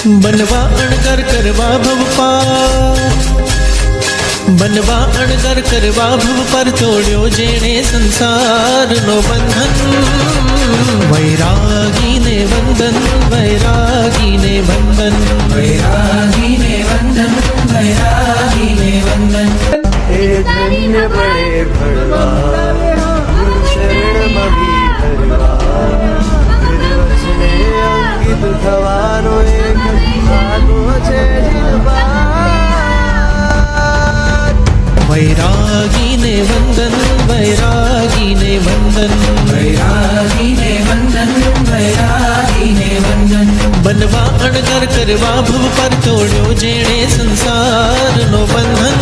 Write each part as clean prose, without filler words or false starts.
बनवा अणकर करवा भव पार, बनवा अणकर करवा भव पर तोड़्यो जेणे संसार नो बंधन। वैरागी ने वंदन, वैरागी ने वंदन, वैरागी ने वंदन, वैरागी ने वंदन। हे धन्य बड़े भड़वा शरण मही भरवा, निर्वचने अंकित थवारो एक भागो छे जिनबार। वैरागी ने वंदन, वैरागी ने वंदन, वैरागी ने वंदन, वैरागी ने वंदन। बनवा अणकर करवा भव पर तोड़्यो जेणे संसार नो बंधन।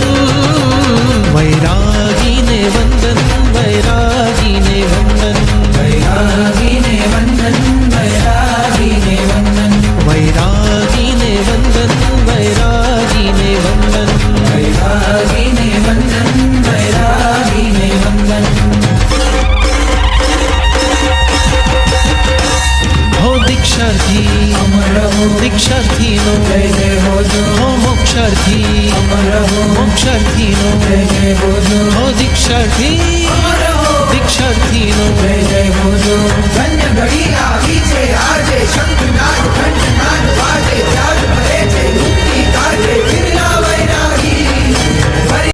वैरागी ने वंदन, वैरागी ने वंदन, वैरागी ने वंदन, वैरागी ने वंदन। वैरागी ने वंदन, वैरागी ने वंदन, वैरागी ने वंदन, वैरागी ने वंदन। हो दीक्षार्थी अमर हो दीक्षार्थी नो जय जय हो जो, हो मोक्षार्थी अमर हो मोक्षार्थी नो जय जय हो जो, हो दीक्षार्थी अमर हो दीक्षार्थी नो जय जय हो जो।